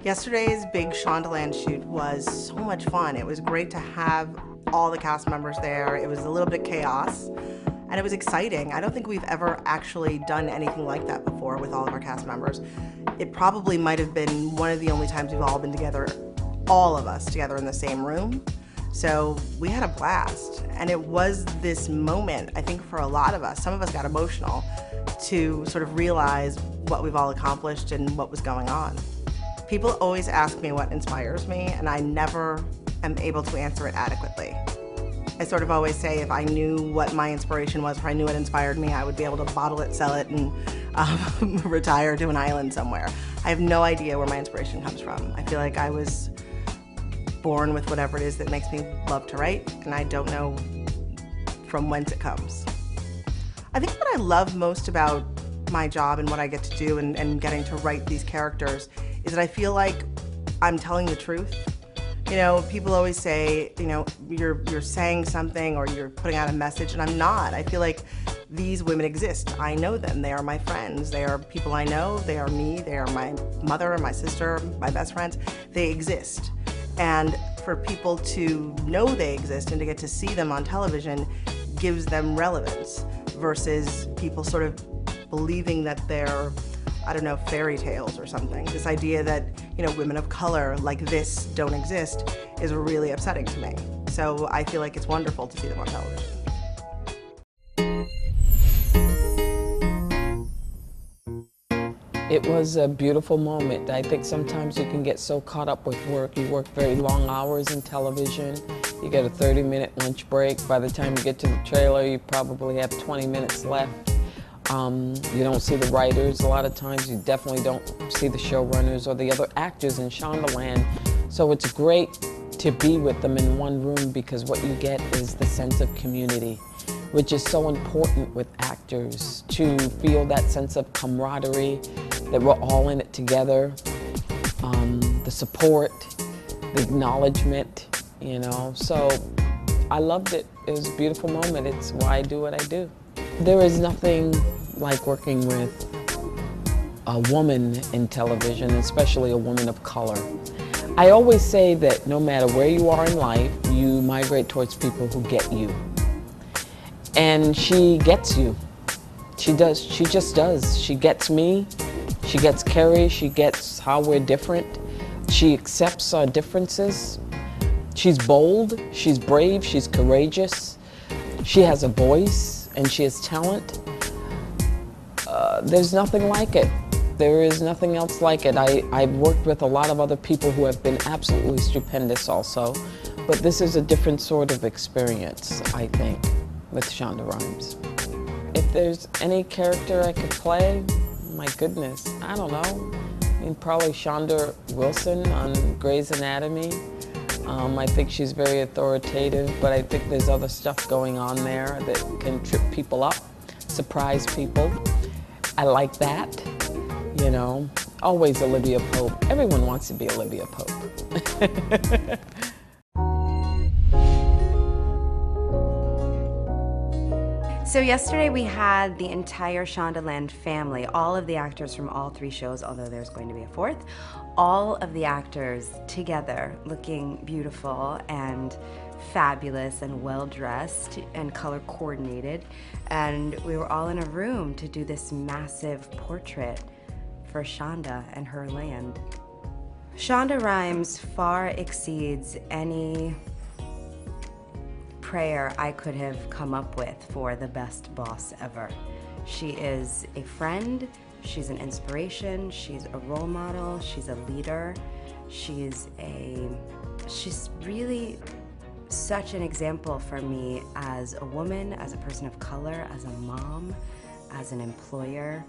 Yesterday's big Shondaland shoot was so much fun. It was great to have all the cast members there. It was a little bit of chaos, and it was exciting. I don't think we've ever actually done anything like that before with all of our cast members. It probably might have been one of the only times we've all been together, all of us together in the same room. So we had a blast, and it was this moment, I think for a lot of us, some of us got emotional to sort of realize what we've all accomplished and what was going on. People always ask me what inspires me, and I never am able to answer it adequately. I sort of always say if I knew what my inspiration was, if I knew what inspired me, I would be able to bottle it, sell it, and retire to an island somewhere. I have no idea where my inspiration comes from. I feel like I was born with whatever it is that makes me love to write, and I don't know from whence it comes. I think what I love most about my job and what I get to do and getting to write these characters is that I feel like I'm telling the truth. You know, people always say, you know, you're saying something or you're putting out a message, and I'm not. I feel like these women exist. I know them. They are my friends. They are people I know. They are me. They are my mother, my sister, my best friends. They exist. And for people to know they exist and to get to see them on television gives them relevance versus people sort of believing that they're, I don't know, fairy tales or something. This idea that, you know, women of color like this don't exist is really upsetting to me. So I feel like it's wonderful to see them on television. It was a beautiful moment. I think sometimes you can get so caught up with work. You work very long hours in television. You get a 30-minute lunch break. By the time you get to the trailer, you probably have 20 minutes left. You don't see the writers a lot of times. You definitely don't see the showrunners or the other actors in Shondaland. So it's great to be with them in one room because what you get is the sense of community, which is so important with actors, to feel that sense of camaraderie, that we're all in it together, the support, the acknowledgement, you know. So I loved it. It was a beautiful moment. It's why I do what I do. There is nothing like working with a woman in television, especially a woman of color. I always say that no matter where you are in life, you migrate towards people who get you. And she gets you. She does. She just does. She gets me. She gets Kerry. She gets how we're different. She accepts our differences. She's bold. She's brave. She's courageous. She has a voice and she has talent. There's nothing like it. There is nothing else like it. I've worked with a lot of other people who have been absolutely stupendous also, but this is a different sort of experience, I think, with Shonda Rhimes. If there's any character I could play, my goodness, I don't know. I mean, probably Shonda Wilson on Grey's Anatomy. I think she's very authoritative, but I think there's other stuff going on there that can trip people up, surprise people. I like that, you know. Always Olivia Pope. Everyone wants to be Olivia Pope. So yesterday we had the entire Shondaland family, all of the actors from all three shows, although there's going to be a fourth, all of the actors together looking beautiful and fabulous and well-dressed and color coordinated. And we were all in a room to do this massive portrait for Shonda and her land. Shonda Rhimes far exceeds any prayer I could have come up with for the best boss ever. She is a friend, she's an inspiration, she's a role model, she's a leader, she's really such an example for me as a woman, as a person of color, as a mom, as an employer,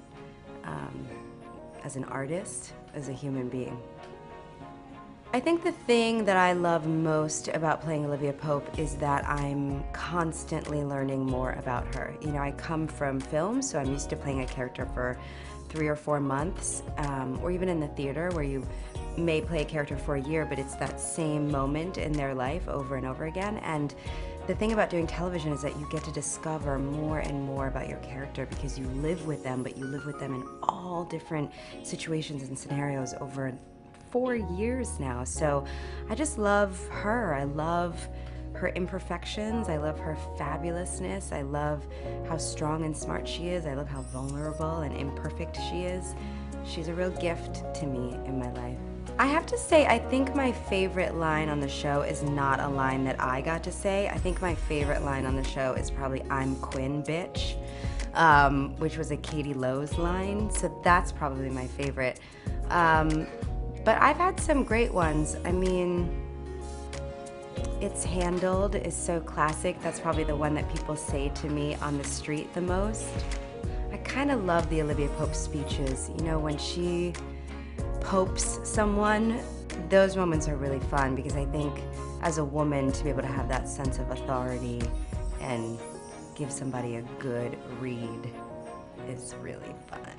as an artist, as a human being. I think the thing that I love most about playing Olivia Pope is that I'm constantly learning more about her. You know, I come from film, so I'm used to playing a character for 3 or 4 months, or even in the theater where you may play a character for a year, but it's that same moment in their life over and over again. And the thing about doing television is that you get to discover more and more about your character because you live with them, but you live with them in all different situations and scenarios over 4 years now. So I just love her. I love her imperfections. I love her fabulousness. I love how strong and smart she is. I love how vulnerable and imperfect she is. She's a real gift to me in my life. I have to say, I think my favorite line on the show is not a line that I got to say. I think my favorite line on the show is probably "I'm Quinn, bitch," which was a Katie Lowe's line. So that's probably my favorite. But I've had some great ones. I mean, "It's Handled" is so classic. That's probably the one that people say to me on the street the most. I kind of love the Olivia Pope speeches. You know, when she popes someone, those moments are really fun because I think as a woman to be able to have that sense of authority and give somebody a good read is really fun.